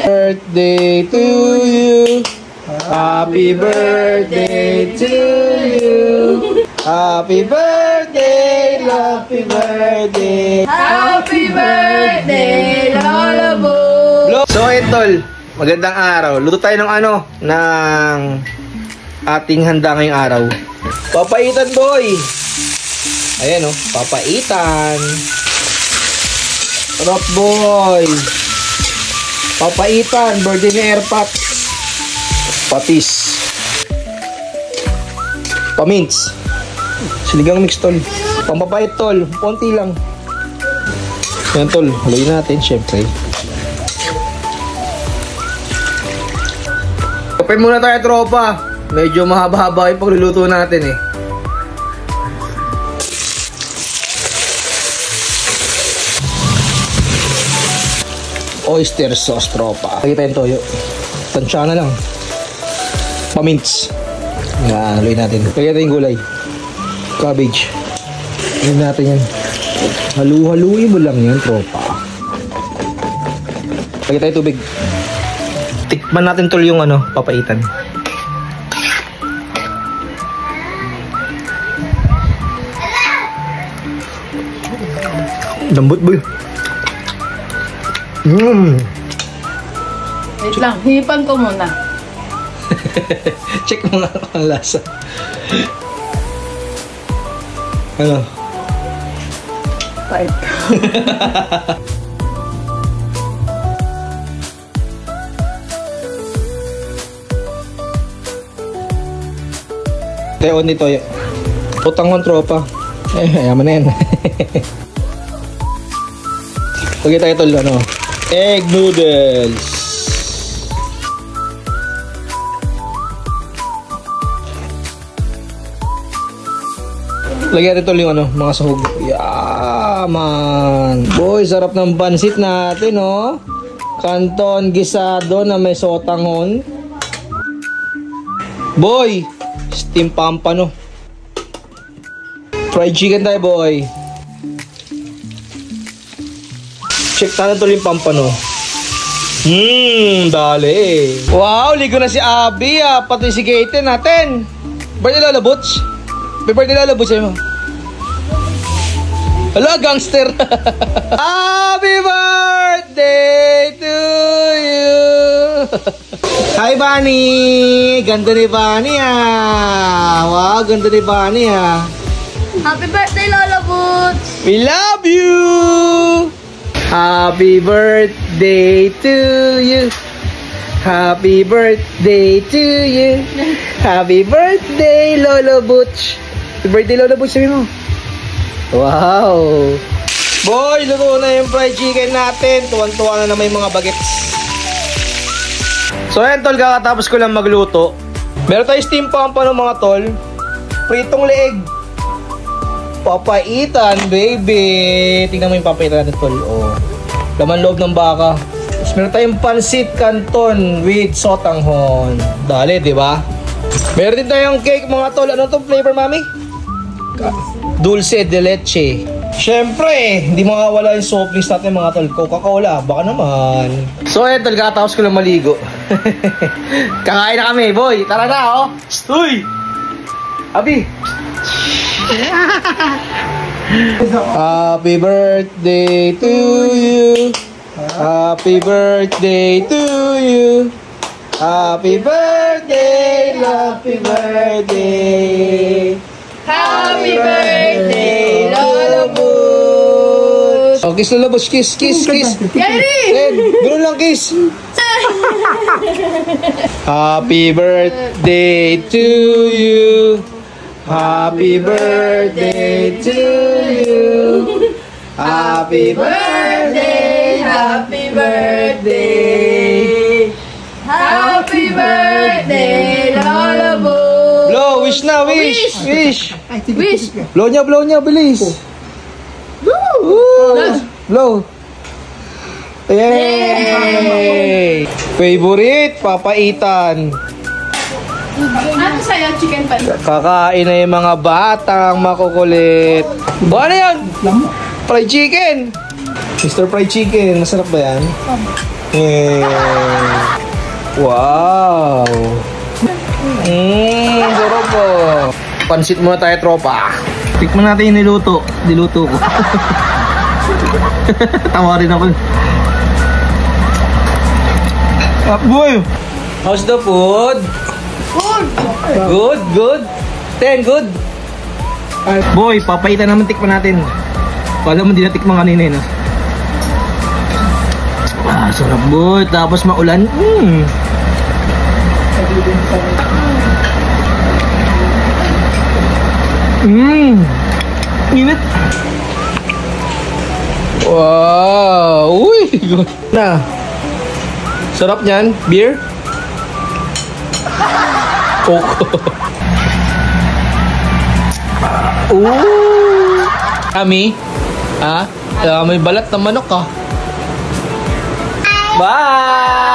Birthday to you. Happy birthday to you. Happy birthday, happy birthday. Happy birthday, Lola Boo. So, tol, magandang araw. Luto tayo ng ng ating handa ngayong araw. Papaitan, boy. Ayan, papaitan. Sarap, boy. Papaitan, birthday ni Airpat. Patis. Pamints. Siligang mix, tol. Pampapait, tol. Konti lang. Ayan, tol. Haluin natin, syempre. Kape muna tayo, tropa. Medyo mahaba-haba yung pagluluto natin, eh. Oyster sauce, tropa. Lagi tayong toyo. Tansya na lang. Pamints. Yan, haluin natin. Lagi tayong gulay. Cabbage. Haluin natin yan. Halu-haluin mo lang yan, tropa. Lagi tayong tubig. Tikman natin tol yung papaitan. Lambot, boy. Wait lang, hipan ko muna. Check mo nga ang lasa. Ano? Pait. Tayo nito. Utang ng tropa. Yaman na yan. Pagkita tayo tol, egg noodles. Lagyan natin tol yung mga sahog. Yaman. Boy, sarap ng pansit natin, Canton gisado na may sotanghon. Boy, steam pampano. Fried chicken tayo, boy. Check tayo tol yung pampano. Dali. Wow, ligo na si Abby, pati si Gaten natin. Birthday Lola Butch. Birthday Lola Butch mo. Hello, gangster. Happy birthday to you. Hi, Bunny. Ganda ni Bunny, Wow, ganda ni Bunny, Happy birthday, Lola Butch. We love you. Happy birthday to you. Happy birthday to you. Happy birthday, Lola Butch. Happy birthday, Lola Butch, sabi mo. Wow. Boy, luto na yung fried chicken natin. Tuwan-tuwa na may mga bagets. So ayan, tol, kakatapos ko lang magluto. Meron tayo steam pampano, mga tol. Pritong leeg. Papaitan, baby. Tingnan mo yung papaitan natin, tol. Laman loob ng baka. Tapos meron tayong pansit canton with sotanghon. Dali, di ba? Meron din tayong cake, mga tol. Ano itong flavor, mami? Dulce de leche. Siyempre, hindi makawala yung soft drinks natin, mga tol. Coca-Cola, baka naman. So, ayan, tol, katapos ko lang maligo. Kakain na kami, boy. Tara na, Uy! Abi! Happy birthday to you. Happy birthday to you. Happy birthday, happy birthday. Happy birthday, Lola Butch. Kiss Lola Butch, kiss. Yari! Ganoon lang, kiss. Happy birthday to you. Happy birthday to you. Happy birthday, happy birthday. Happy birthday, Lola Butch. Blow, wish na, wish. Wish. Blow niya, bilis. Blow. Yay! Favorite, papaitan. Ano sa'yo, chicken pan? Kakain na yung mga batang makukulit. Ano yan? Fried chicken. Mr. Fried Chicken, masarap ba yan? Wow! Sarap po. Pansit muna tayo, tropa. Tikman natin yung niluto. Diluto ko. Tawa rin ako. Boy! How's the food? Good, good. 10, good. Boy, papaitan naman tikman natin. Kala mo di natikman kanina eh, no? Sarap boy. Tapos maulan. Init. Wow. Uy. Na. Sarap niyan. Beer. Coke. Kami. May balat na manok ah. Bye.